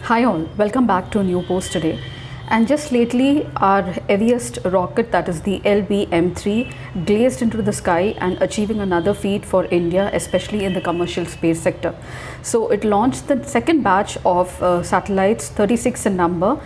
Hi all, welcome back to a new post today. And just lately our heaviest rocket, that is the LVM3, blazed into the sky and achieving another feat for India, especially in the commercial space sector. So it launched the second batch of satellites, 36 in number,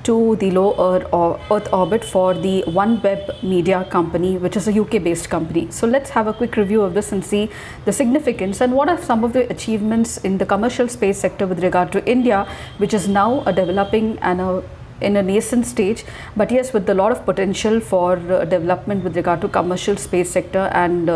to the low Earth orbit for the OneWeb Media company, which is a UK based company. So let's have a quick review of this and see the significance and what are some of the achievements in the commercial space sector with regard to India, which is now a developing and in a nascent stage, but yes, with a lot of potential for development with regard to commercial space sector and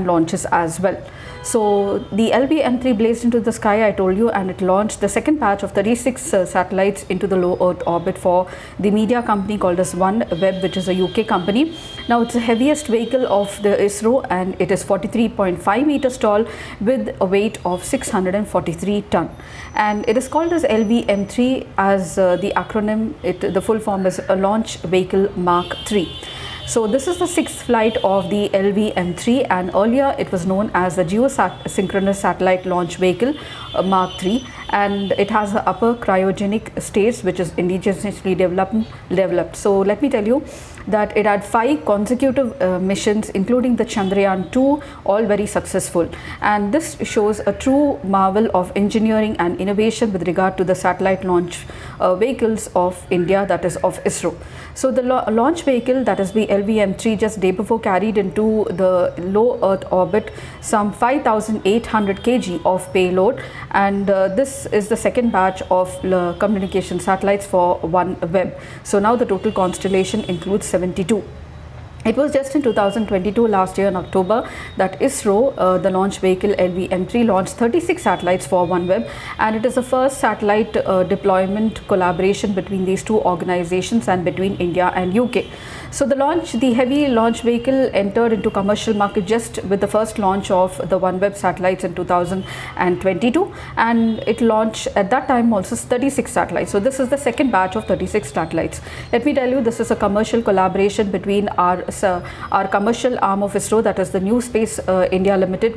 launches as well. So the LVM3 blazed into the sky, I told you, and it launched the second batch of 36 satellites into the low Earth orbit for the media company called as OneWeb, which is a UK company. Now it's the heaviest vehicle of the ISRO, and it is 43.5 meters tall with a weight of 643 ton. And it is called as LVM3 as the acronym. The full form is a Launch Vehicle Mark III. So this is the sixth flight of the LVM3, and earlier it was known as the Geosynchronous Satellite Launch Vehicle Mark III, and it has the upper cryogenic stage which is indigenously developed. So let me tell you that it had 5 consecutive missions, including the Chandrayaan-2, all very successful, and this shows a true marvel of engineering and innovation with regard to the satellite launch vehicles of India, that is of ISRO. So the launch vehicle, that is the LVM3, just day before carried into the low Earth orbit some 5,800 kg of payload, and this is the second batch of communication satellites for OneWeb. So now the total constellation includes 72. It was just in 2022, last year in October, that ISRO, the launch vehicle LVM3, launched 36 satellites for OneWeb, and it is the first satellite deployment collaboration between these two organizations and between India and UK. So the heavy launch vehicle entered into commercial market just with the first launch of the OneWeb satellites in 2022, and it launched at that time also 36 satellites. So this is the second batch of 36 satellites. Let me tell you, this is a commercial collaboration between our commercial arm of ISRO, that is the New Space India Limited,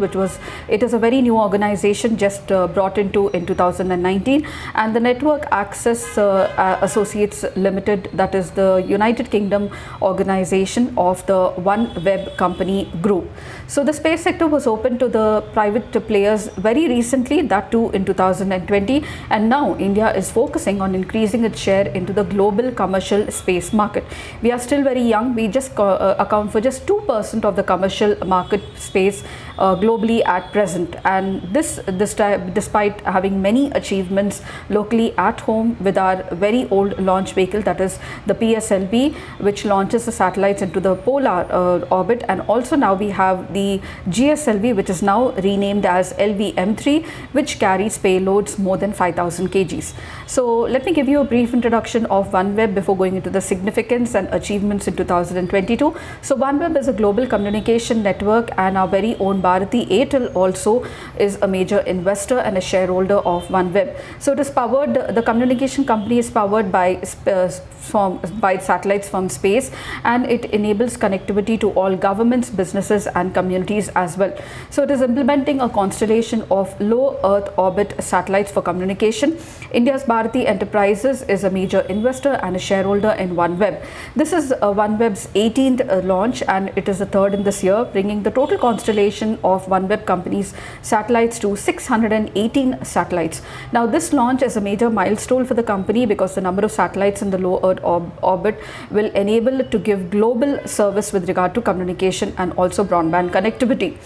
it is a very new organization just brought into in 2019, and the Network Access Associates Limited, that is the United Kingdom organization of the OneWeb company group. So the space sector was open to the private players very recently, that too in 2020, and now India is focusing on increasing its share into the global commercial space market. We are still very young. We just account for just 2% of the commercial market space globally at present, and this despite having many achievements locally at home with our very old launch vehicle, that is the PSLV, which launches the satellites into the polar orbit, and also now we have the GSLV, which is now renamed as LVM3, which carries payloads more than 5,000 kgs. So let me give you a brief introduction of OneWeb before going into the significance and achievements in 2022. So OneWeb is a global communication network, and our very own Bharati Airtel also is a major investor and a shareholder of OneWeb. So it is powered, the communication company is powered by satellites from space, and it enables connectivity to all governments, businesses and communities as well. So it is implementing a constellation of low Earth orbit satellites for communication. India's Bharati Enterprises is a major investor and a shareholder in OneWeb. This is OneWeb's 18th launch, and it is the third in this year, bringing the total constellation of OneWeb company's satellites to 618 satellites. Now this launch is a major milestone for the company because the number of satellites in the low Earth orbit will enable it to give global service with regard to communication and also broadband connectivity.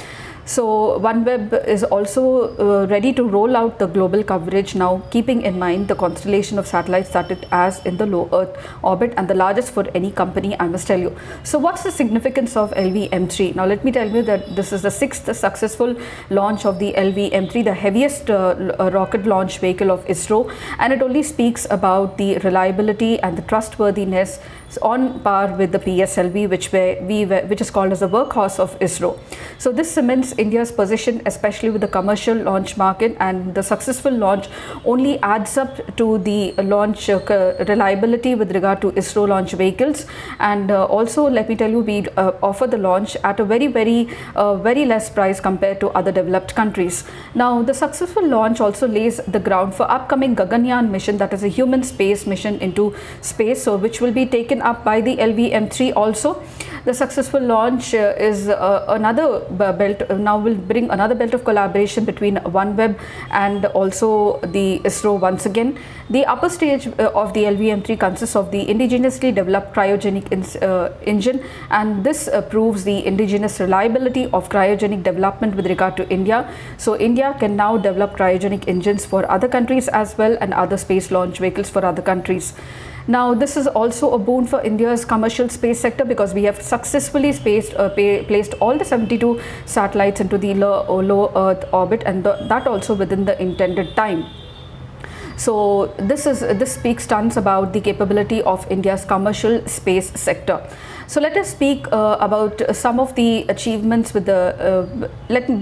So OneWeb is also ready to roll out the global coverage now, keeping in mind the constellation of satellites that it has in the low Earth orbit, and the largest for any company, I must tell you. So what's the significance of LVM3? Now let me tell you that this is the 6th successful launch of the LVM3, the heaviest rocket launch vehicle of ISRO, and it only speaks about the reliability and the trustworthiness on par with the PSLV, which is called as the workhorse of ISRO. So this cements India's position, especially with the commercial launch market, and the successful launch only adds up to the launch reliability with regard to ISRO launch vehicles. And also, let me tell you, we offer the launch at a very less price compared to other developed countries. Now, the successful launch also lays the ground for upcoming Gaganyaan mission, that is a human space mission into space, so which will be taken up by the LVM3 also. The successful launch is another belt, now will bring another belt of collaboration between OneWeb and also the ISRO once again. The upper stage of the LVM3 consists of the indigenously developed cryogenic engine, and this proves the indigenous reliability of cryogenic development with regard to India. So India can now develop cryogenic engines for other countries as well, and other space launch vehicles for other countries. Now, this is also a boon for India's commercial space sector, because we have successfully placed all the 72 satellites into the low Earth orbit, and that also within the intended time. So this speaks tons about the capability of India's commercial space sector. So let us speak about some of the achievements with the,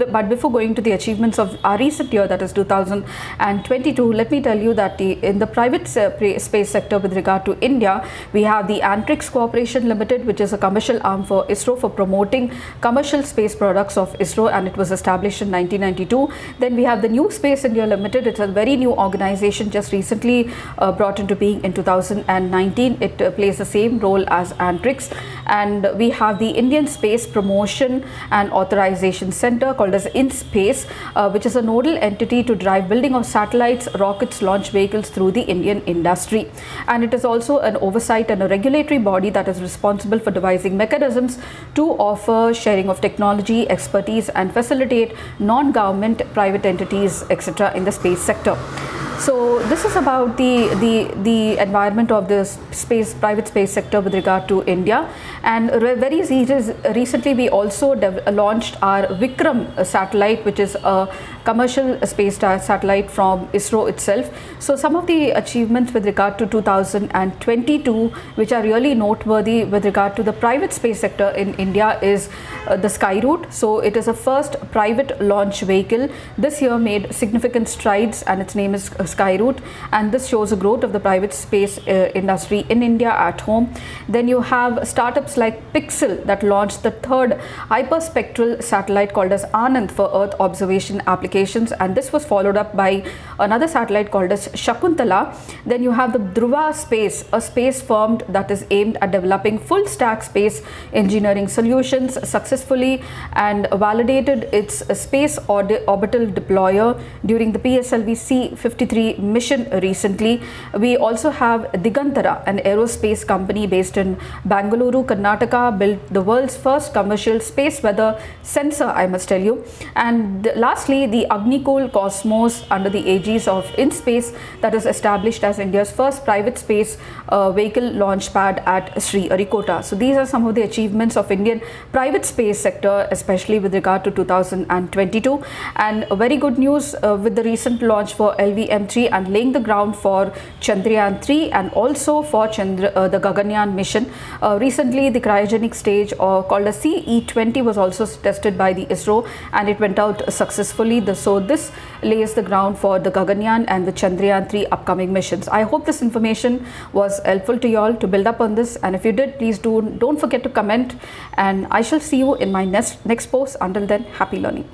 but before going to the achievements of our recent year, that is 2022, let me tell you that in the private space sector with regard to India, we have the Antrix Corporation Limited, which is a commercial arm for ISRO for promoting commercial space products of ISRO, and it was established in 1992. Then we have the New Space India Limited. It's a very new organization, just recently brought into being in 2019. It plays the same role as Antrix. And we have the Indian Space Promotion and Authorization Center, called as InSpace, which is a nodal entity to drive building of satellites, rockets, launch vehicles through the Indian industry. And it is also an oversight and a regulatory body that is responsible for devising mechanisms to offer sharing of technology, expertise, and facilitate non-government, private entities, etc. in the space sector. So this is about the environment of the private space sector with regard to India. And very recently we also launched our Vikram satellite, which is a commercial space satellite from ISRO itself. So some of the achievements with regard to 2022, which are really noteworthy with regard to the private space sector in India, is the Skyroot. So it is a first private launch vehicle. This year made significant strides, and its name is Skyroot, and this shows a growth of the private space industry in India at home. Then you have startups like Pixel that launched the third hyperspectral satellite called as Anand for Earth observation applications, and this was followed up by another satellite called as Shakuntala. Then you have the Dhruva Space, a space firm that is aimed at developing full stack space engineering solutions successfully, and validated its space orbital deployer during the PSLV-C-53 mission recently. We also have Digantara, an aerospace company based in Bangalore, Karnataka, built the world's first commercial space weather sensor, I must tell you. And lastly, the Agnikul Cosmos, under the aegis of InSpace, that is established as India's first private space vehicle launch pad at Sriharikota. So these are some of the achievements of Indian private space sector, especially with regard to 2022. And very good news with the recent launch for LVM3 and laying the ground for Chandrayaan-3 and also for the Gaganyaan mission. Recently, the cryogenic stage, called as CE-20, was also tested by the ISRO, and it went out successfully. So this lays the ground for the Gaganyaan and the Chandrayaan-3 upcoming missions. I hope this information was helpful to you all to build up on this, and if you did, please don't forget to comment, and I shall see you in my next post. Until then, happy learning.